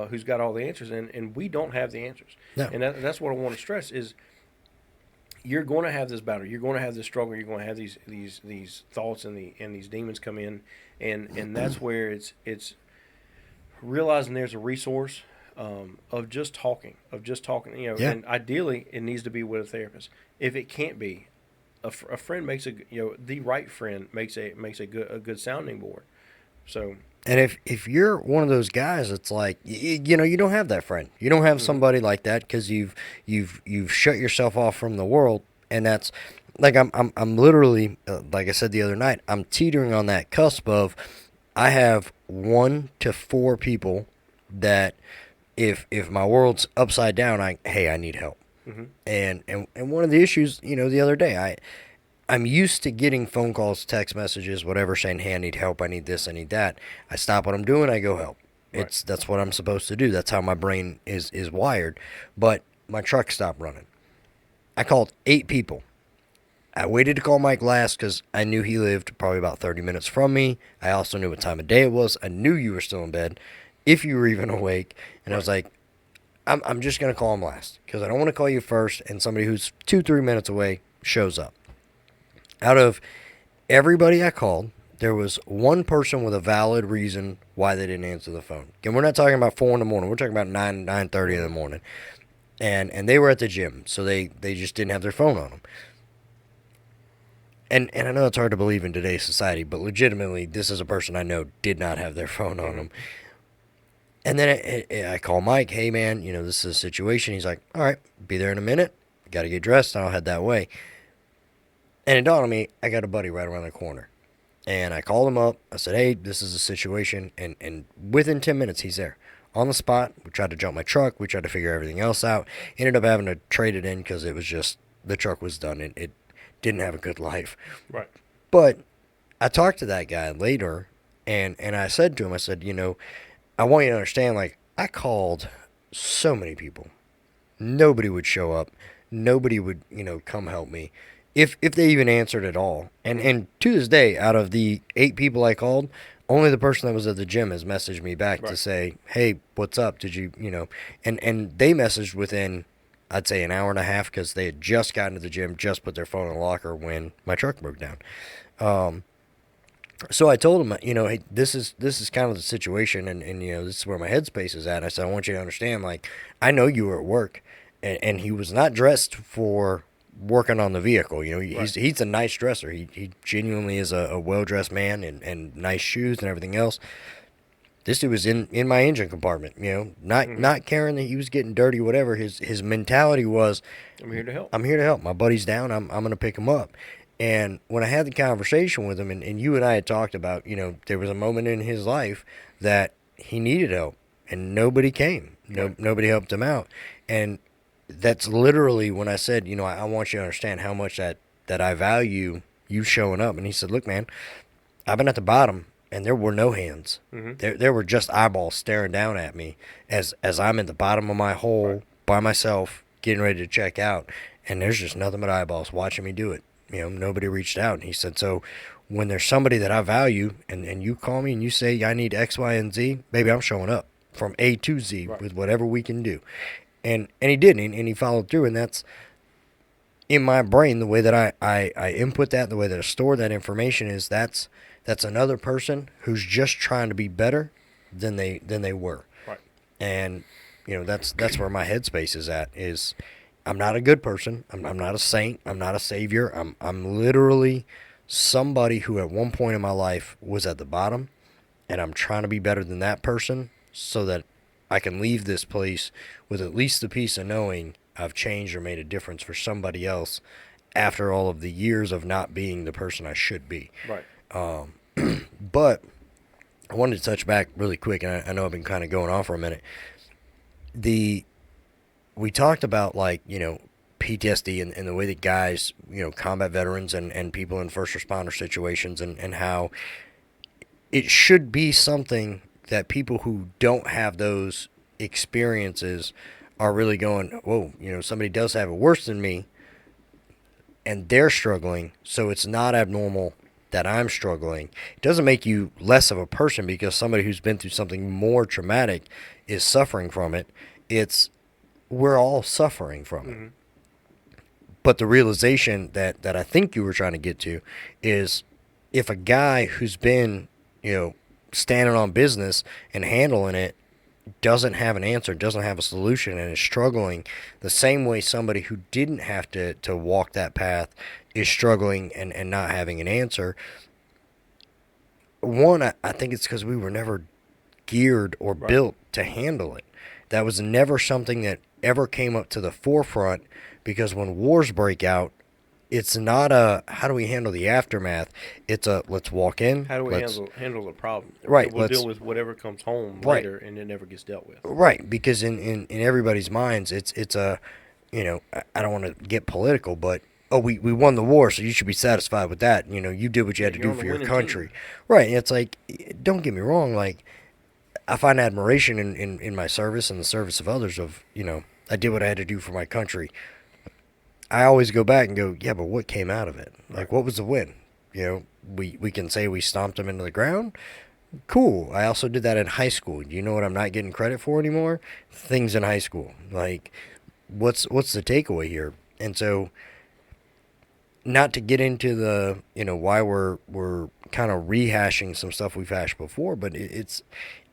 [SPEAKER 2] who's got all the answers, and we don't have the answers. No. And that's what I want to stress is, you're going to have this battle. You're going to have this struggle. You're going to have these thoughts and these demons come in, and that's where it's realizing there's a resource of just talking. And ideally it needs to be with a therapist. If it can't be, a friend makes the right friend makes a good sounding board. So.
[SPEAKER 3] And if you're one of those guys, it's like you don't have that friend. You don't have somebody like that because you've shut yourself off from the world, and that's like I'm literally like I said the other night, I'm teetering on that cusp of, I have 1 to 4 people that if my world's upside down, I need help. Mm-hmm. And one of the issues, the other day, I'm used to getting phone calls, text messages, whatever, saying, hey, I need help, I need this, I need that. I stop what I'm doing, I go help. Right. That's what I'm supposed to do. That's how my brain is wired. But my truck stopped running. I called 8 people. I waited to call Mike last because I knew he lived probably about 30 minutes from me. I also knew what time of day it was. I knew you were still in bed, if you were even awake. And I was like, I'm just going to call him last because I don't want to call you first and somebody who's 2-3 minutes away shows up. Out of everybody I called, there was one person with a valid reason why they didn't answer the phone. Again, we're not talking about 4 in the morning. We're talking about 9:30 in the morning. And they were at the gym, so they just didn't have their phone on them. And I know it's hard to believe in today's society, but legitimately, this is a person I know did not have their phone on them. And then I call Mike, hey, man, this is a situation. He's like, all right, be there in a minute. Got to get dressed, and I'll head that way. And it dawned on me, I got a buddy right around the corner. And I called him up. I said, hey, this is a situation. And within 10 minutes, he's there. On the spot. We tried to jump my truck. We tried to figure everything else out. Ended up having to trade it in because it was just, the truck was done. It didn't have a good life.
[SPEAKER 2] Right.
[SPEAKER 3] But I talked to that guy later, and I said to him, I said, I want you to understand, like, I called so many people. Nobody would show up. Nobody would, come help me. If they even answered at all. And to this day, out of the 8 people I called, only the person that was at the gym has messaged me back to say, hey, what's up? Did you, and they messaged within, I'd say, an hour and a half because they had just gotten to the gym, just put their phone in the locker when my truck broke down. So I told him, hey, this is kind of the situation, and this is where my headspace is at. I said, I want you to understand, like, I know you were at work, and he was not dressed for working on the vehicle. He's a nice dresser. He genuinely is a well-dressed man, and nice shoes and everything else. This dude was in my engine compartment, not caring that he was getting dirty, whatever. His mentality was,
[SPEAKER 2] I'm here to help.
[SPEAKER 3] I'm here to help. My buddy's down. I'm going to pick him up. And when I had the conversation with him, and you and I had talked about, there was a moment in his life that he needed help, and nobody came. Nobody helped him out. And that's literally when I said, I want you to understand how much that I value you showing up. And he said, look, man, I've been at the bottom, and there were no hands. Mm-hmm. There were just eyeballs staring down at me as I'm at the bottom of my hole by myself, getting ready to check out. And there's just nothing but eyeballs watching me do it. Nobody reached out. And he said, so when there's somebody that I value and you call me and you say I need X, Y, and Z, baby, I'm showing up from A to Z with whatever we can do. And he did, and he followed through. And that's in my brain, the way that I input that, the way that I store that information is that's another person who's just trying to be better than they were.
[SPEAKER 2] Right.
[SPEAKER 3] And, that's where my headspace is at is I'm not a good person. I'm not a saint. I'm not a savior. I'm literally somebody who at one point in my life was at the bottom, and I'm trying to be better than that person so that I can leave this place with at least the peace of knowing I've changed or made a difference for somebody else after all of the years of not being the person I should be.
[SPEAKER 2] Right.
[SPEAKER 3] But I wanted to touch back really quick, and I know I've been kind of going on for a minute. We talked about, like, PTSD and the way that guys, combat veterans and people in first responder situations and how it should be something that people who don't have those experiences are really going, whoa, somebody does have it worse than me and they're struggling, so it's not abnormal that I'm struggling. It doesn't make you less of a person because somebody who's been through something more traumatic is suffering from it. We're all suffering from it. But the realization that I think you were trying to get to is if a guy who's been, standing on business and handling it doesn't have an answer, doesn't have a solution, and is struggling the same way somebody who didn't have to walk that path is struggling and not having an answer. One, I think it's because we were never geared or built to handle it. That was never something that ever came up to the forefront because when wars break out, it's not a how do we handle the aftermath. It's a let's walk in.
[SPEAKER 2] How do we handle the problem?
[SPEAKER 3] Right.
[SPEAKER 2] We'll deal with whatever comes home later, and it never gets dealt with.
[SPEAKER 3] Right, because in everybody's minds, it's a, I don't want to get political, but we won the war, so you should be satisfied with that. You did what you had to do for your country. Team. Right. And it's like, don't get me wrong, like I find admiration in my service and the service of others of, I did what I had to do for my country. I always go back and go, yeah, but what came out of it? Like, what was the win? We can say we stomped them into the ground. Cool. I also did that in high school. You know what I'm not getting credit for anymore? Things in high school. Like, what's the takeaway here? And so, not to get into the, why we're kind of rehashing some stuff we've hashed before, but it's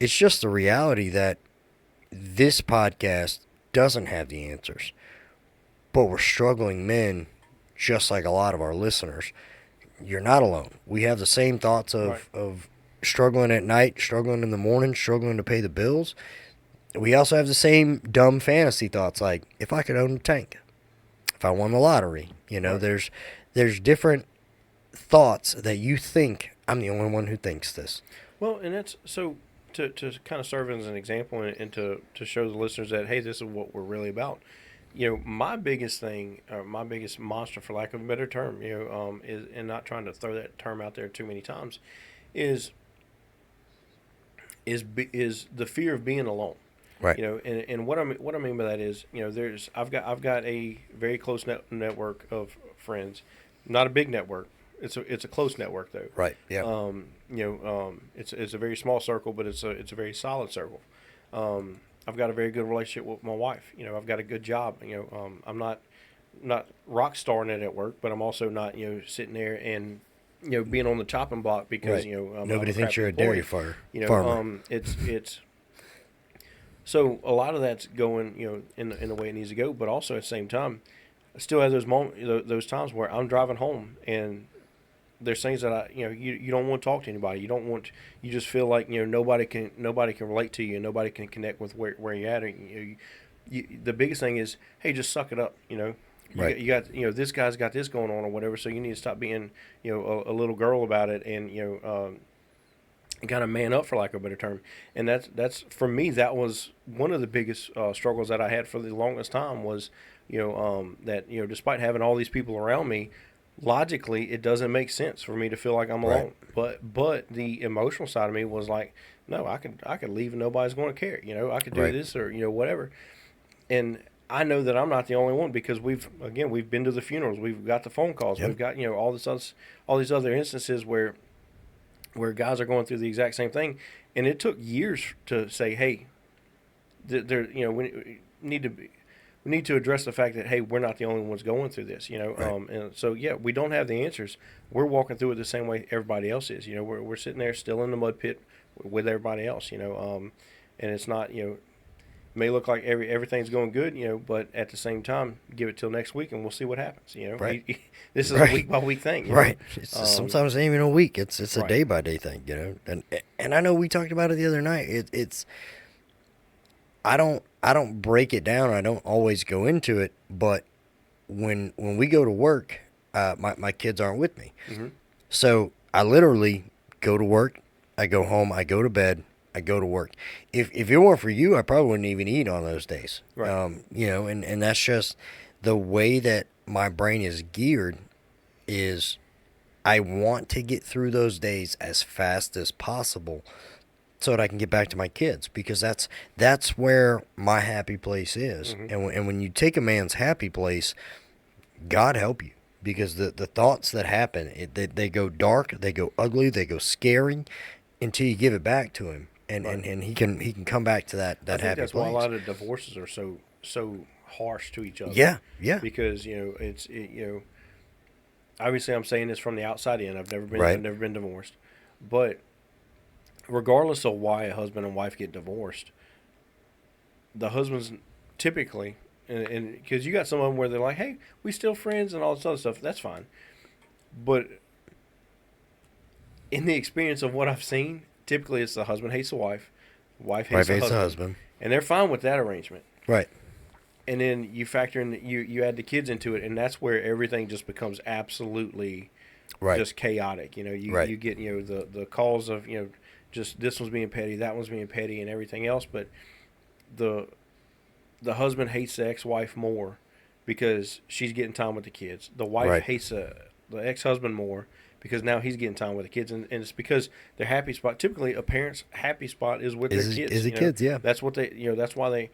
[SPEAKER 3] just the reality that this podcast doesn't have the answers. But we're struggling men just like a lot of our listeners. You're not alone. We have the same thoughts of struggling at night, struggling in the morning, struggling to pay the bills. We also have the same dumb fantasy thoughts like, if I could own a tank, if I won the lottery. There's different thoughts that you think, I'm the only one who thinks this.
[SPEAKER 2] Well, and that's so to kind of serve as an example and to show the listeners that, hey, this is what we're really about. My biggest thing, or my biggest monster, for lack of a better term, is, and not trying to throw that term out there too many times, is is the fear of being alone.
[SPEAKER 3] Right.
[SPEAKER 2] And what I mean by that is, I've got a very close network of friends, not a big network. It's a close network though.
[SPEAKER 3] Right. Yeah.
[SPEAKER 2] It's a very small circle, but it's a very solid circle. I've got a very good relationship with my wife. I've got a good job. I'm not rock starring it at work, but I'm also not sitting there and being on the chopping block because
[SPEAKER 3] Right.
[SPEAKER 2] I'm
[SPEAKER 3] Nobody
[SPEAKER 2] a
[SPEAKER 3] thinks
[SPEAKER 2] crappy
[SPEAKER 3] you're a
[SPEAKER 2] employee.
[SPEAKER 3] dairy farmer.
[SPEAKER 2] It's so a lot of that's going in the way it needs to go, but also at the same time, I still have those times where I'm driving home and there's things that you don't want to talk to anybody. You just feel like nobody can relate to you and nobody can connect with where you're at. And, the biggest thing is, hey, just suck it up.
[SPEAKER 3] Right.
[SPEAKER 2] You got this guy's got this going on or whatever. So you need to stop being a little girl about it and kind of man up, for lack of a better term. And that's for me, that was one of the biggest struggles that I had for the longest time was that despite having all these people around me, logically it doesn't make sense for me to feel like I'm alone.
[SPEAKER 3] Right.
[SPEAKER 2] But the emotional side of me was like, no, I could leave and nobody's going to care. I could do
[SPEAKER 3] Right.
[SPEAKER 2] this or whatever. And I know that I'm not the only one because we've been to the funerals, we've got the phone calls,
[SPEAKER 3] Yep.
[SPEAKER 2] we've got all these other instances where guys are going through the exact same thing, and it took years to say, hey, we need to address the fact that, hey, we're not the only ones going through this,
[SPEAKER 3] Right.
[SPEAKER 2] and so we don't have the answers. We're walking through it the same way everybody else is. We're sitting there still in the mud pit with everybody else, and it's not may look like everything's going good, but at the same time, give it till next week and we'll see what happens.
[SPEAKER 3] Right.
[SPEAKER 2] This is
[SPEAKER 3] Right.
[SPEAKER 2] a week by week thing.
[SPEAKER 3] Right. It's sometimes it ain't even a week. It's a
[SPEAKER 2] Right.
[SPEAKER 3] day by day thing, And I know we talked about it the other night. It's I don't break it down. I don't always go into it, but when we go to work, my kids aren't with me.
[SPEAKER 2] Mm-hmm.
[SPEAKER 3] So I literally go to work, I go home, I go to bed, I go to work. If it weren't for you, I probably wouldn't even eat on those days.
[SPEAKER 2] Right.
[SPEAKER 3] And that's just the way that my brain is geared. Is I want to get through those days as fast as possible so that I can get back to my kids, because that's where my happy place is.
[SPEAKER 2] Mm-hmm.
[SPEAKER 3] And when you take a man's happy place, God help you, because the thoughts that happen, they go dark, they go ugly, they go scary until you give it back to him, and
[SPEAKER 2] Right.
[SPEAKER 3] and he can come back to that
[SPEAKER 2] I think
[SPEAKER 3] happy
[SPEAKER 2] that's
[SPEAKER 3] place.
[SPEAKER 2] why a lot of divorces are so harsh to each other.
[SPEAKER 3] Yeah.
[SPEAKER 2] Because obviously I'm saying this from the outside in.
[SPEAKER 3] Right.
[SPEAKER 2] I've never been divorced, but regardless of why a husband and wife get divorced, the husband's typically, and because you got some of them where they're like, hey, we still friends and all this other stuff, that's fine. But in the experience of what I've seen, typically it's the husband hates the wife, wife hates the husband, and they're fine with that arrangement.
[SPEAKER 3] Right.
[SPEAKER 2] And then you factor in, you add the kids into it, and that's where everything just becomes absolutely
[SPEAKER 3] Right.
[SPEAKER 2] just chaotic.
[SPEAKER 3] Right.
[SPEAKER 2] You get the calls of just this one's being petty, that one's being petty, and everything else. But the husband hates the ex-wife more because she's getting time with the kids. The wife
[SPEAKER 3] Right.
[SPEAKER 2] hates the ex-husband more because now he's getting time with the kids, and it's because their happy spot. Typically, a parent's happy spot is with their kids.
[SPEAKER 3] Is the kids, yeah.
[SPEAKER 2] That's what they.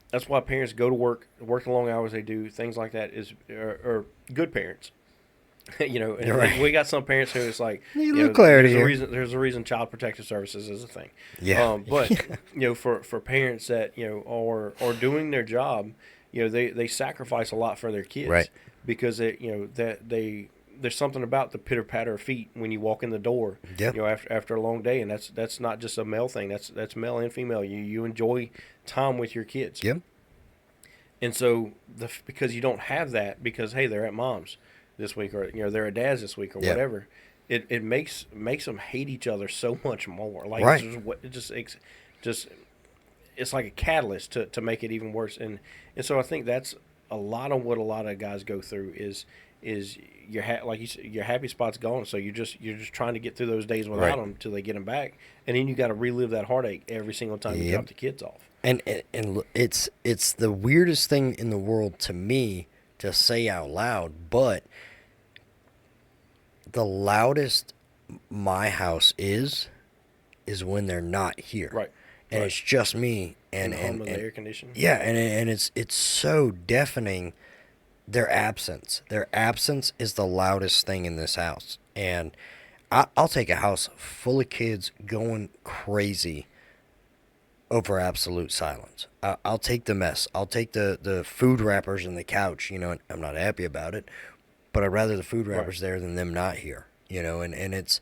[SPEAKER 2] That's why parents go to work the long hours they do. Things like that are good parents. And
[SPEAKER 3] Right.
[SPEAKER 2] we got some parents who it's like,
[SPEAKER 3] Need a little clarity
[SPEAKER 2] there's
[SPEAKER 3] here.
[SPEAKER 2] there's a reason Child Protective Services is a thing.
[SPEAKER 3] Yeah.
[SPEAKER 2] But for parents that are doing their job, they sacrifice a lot for their kids.
[SPEAKER 3] Right.
[SPEAKER 2] Because there's something about the pitter patter of feet when you walk in the door.
[SPEAKER 3] Yeah.
[SPEAKER 2] After a long day, and that's not just a male thing. That's male and female. You enjoy time with your kids.
[SPEAKER 3] Yep.
[SPEAKER 2] And so because you don't have that, because hey, they're at mom's this week, or they're at dad's this week, or
[SPEAKER 3] Yeah.
[SPEAKER 2] whatever, it makes them hate each other so much more. Like
[SPEAKER 3] Right.
[SPEAKER 2] it's like a catalyst to make it even worse. And so I think that's a lot of what a lot of guys go through is is like you said, your happy spot's gone. So you're just trying to get through those days without them till they get them back, and then you got to relive that heartache every single time you drop the kids off.
[SPEAKER 3] And it's the weirdest thing in the world to me to say out loud, but the loudest my house is when they're not here.
[SPEAKER 2] Right.
[SPEAKER 3] And it's just me and
[SPEAKER 2] the air conditioning.
[SPEAKER 3] Yeah, and it's so deafening. Their absence is the loudest thing in this house, and I'll take a house full of kids going crazy over absolute silence. I'll take the mess. I'll take the food wrappers in the couch. You know, and I'm not happy about it, but I'd rather the food wrappers there than them not here. You know, and it's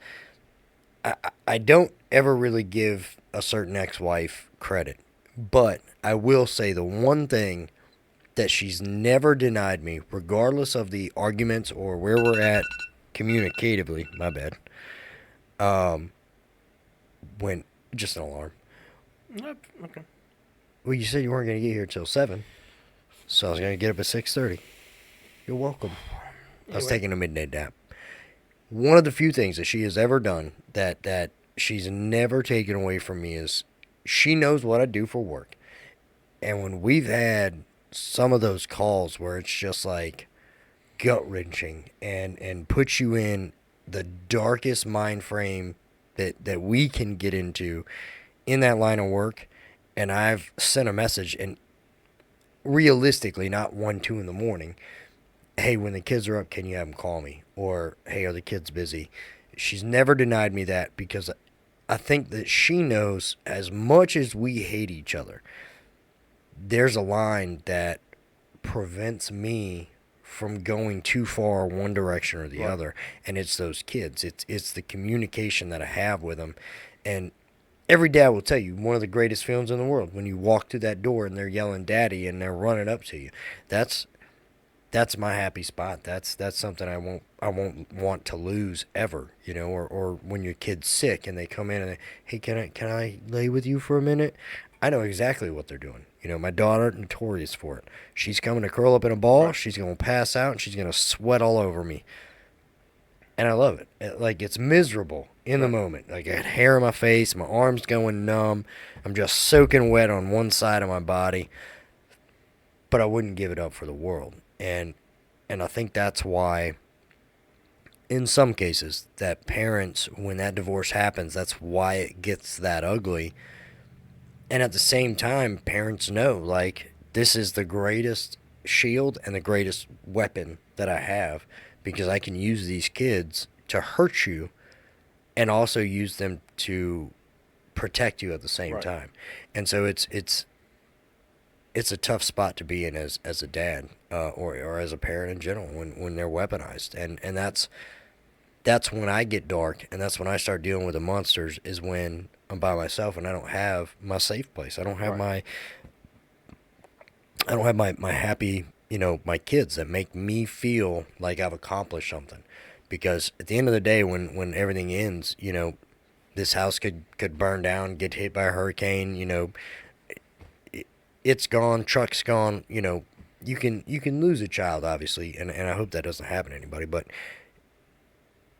[SPEAKER 3] I don't ever really give a certain ex-wife credit, but I will say the one thing that she's never denied me, regardless of the arguments or where we're at communicatively. My bad. When just an alarm.
[SPEAKER 2] Okay.
[SPEAKER 3] Well, you said you weren't going to get here till 7, so I was going to get up at 6:30. You're welcome. I was taking a midnight nap. One of the few things that she has ever done that she's never taken away from me is she knows what I do for work. And when we've had some of those calls where it's just like gut-wrenching and puts you in the darkest mind frame that we can get into in that line of work, and I've sent a message, and realistically, not 1, 2 in the morning, hey, when the kids are up, can you have them call me? Or, hey, are the kids busy? She's never denied me that, because I think that she knows, as much as we hate each other, there's a line that prevents me from going too far one direction or the other, and it's those kids. It's the communication that I have with them. And every dad will tell you, one of the greatest feelings in the world, when you walk through that door and they're yelling daddy and they're running up to you. That's my happy spot. That's something I won't want to lose ever, you know. Or when your kid's sick and they come in and they, hey, can I lay with you for a minute? I know exactly what they're doing. You know, my daughter, notorious for it. She's coming to curl up in a ball. Right. She's going to pass out, and she's going to sweat all over me. And I love it. Like, it's miserable in the moment. Like, I had hair on my face. My arm's going numb. I'm just soaking wet on one side of my body. But I wouldn't give it up for the world. And I think that's why, in some cases, that parents, when that divorce happens, that's why it gets that ugly. And at the same time, parents know, like, this is the greatest shield and the greatest weapon that I have, because I can use these kids to hurt you and also use them to protect you at the same time. And so it's a tough spot to be in as a dad or as a parent in general when they're weaponized. And that's when I get dark, and that's when I start dealing with the monsters, is when I'm by myself and I don't have my safe place. I don't have my happy, you know, my kids that make me feel like I've accomplished something. Because at the end of the day, when everything ends, you know, this house could burn down, get hit by a hurricane, you know, it's gone, truck's gone, you know, you can lose a child, obviously, and I hope that doesn't happen to anybody, but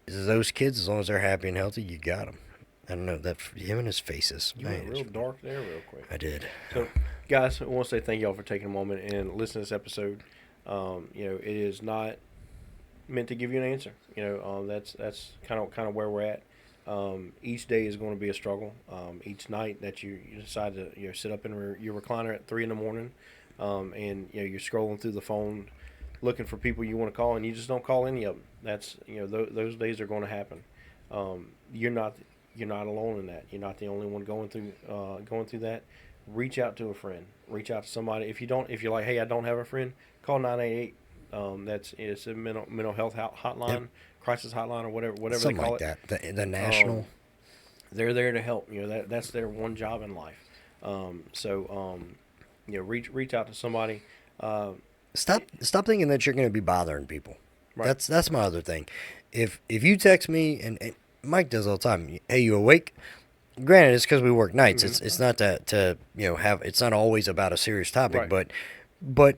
[SPEAKER 3] those kids, as long as they're happy and healthy, you got them. I don't know, that him and his faces.
[SPEAKER 2] You went real dark there real quick.
[SPEAKER 3] I did.
[SPEAKER 2] So, guys, I want to say thank y'all for taking a moment and listening to this episode. You know, it is not meant to give you an answer. You know, that's kind of where we're at. Each day is going to be a struggle. Each night that you decide to sit up in your recliner at 3 in the morning, and you're scrolling through the phone, looking for people you want to call, and you just don't call any of them. That's those days are going to happen. You're not alone in that. You're not the only one going through that. Reach out to a friend. Reach out to somebody. If you're like, hey, I don't have a friend, call 988. It's a mental health hotline, crisis hotline, or whatever
[SPEAKER 3] something
[SPEAKER 2] they call
[SPEAKER 3] like
[SPEAKER 2] it.
[SPEAKER 3] That. The national.
[SPEAKER 2] They're there to help. That's their one job in life. Reach out to somebody.
[SPEAKER 3] Stop thinking that you're going to be bothering people.
[SPEAKER 2] Right.
[SPEAKER 3] That's my other thing. If you text me, and Mike does all the time, hey, you awake? Granted, it's because we work nights. Mm-hmm. It's not to have. It's not always about a serious topic,
[SPEAKER 2] right.
[SPEAKER 3] but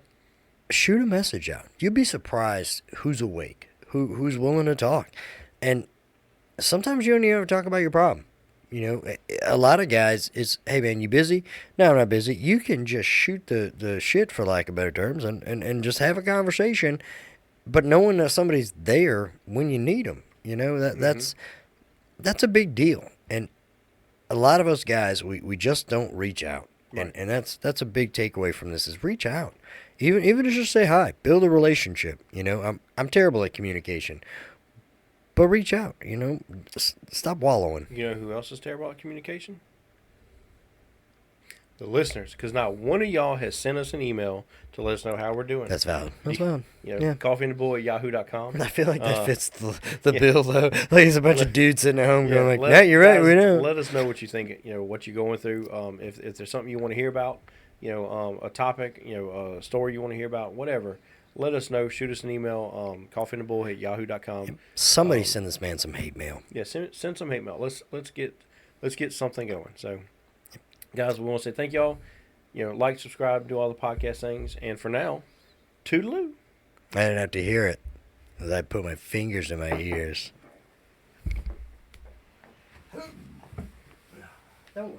[SPEAKER 3] shoot a message out. You'd be surprised who's awake, who's willing to talk. And sometimes you don't even have to talk about your problem. You know, a lot of guys, it's, hey, man, you busy? No, I'm not busy. You can just shoot the shit, for lack of better terms, and just have a conversation, but knowing that somebody's there when you need them. You know, that's a big deal. And a lot of us guys, we just don't reach out.
[SPEAKER 2] Right.
[SPEAKER 3] And that's a big takeaway from this is reach out. Even to just say hi, build a relationship. You know, I'm terrible at communication. But reach out, you know, stop wallowing.
[SPEAKER 2] You know who else is terrible at communication? The listeners, because not one of y'all has sent us an email to let us know how we're doing.
[SPEAKER 3] That's valid. That's valid.
[SPEAKER 2] You know, coffeeandthebull at yahoo.com.
[SPEAKER 3] I feel like that fits the bill, though. Like, there's a bunch of dudes sitting at home going like, you're
[SPEAKER 2] guys,
[SPEAKER 3] right, we know.
[SPEAKER 2] Let us know what you think, you know, what you're going through. If there's something you want to hear about, you know, a topic, you know, a story you want to hear about, whatever, let us know. Shoot us an email, coffeeandthebull at yahoo.com.
[SPEAKER 3] Somebody send this man some hate mail.
[SPEAKER 2] Yeah, send some hate mail. Let's get something going. So, guys, we want to say thank y'all. You know, like, subscribe, do all the podcast things, and for now, toodaloo.
[SPEAKER 3] I didn't have to hear it, as I put my fingers in my ears. That one.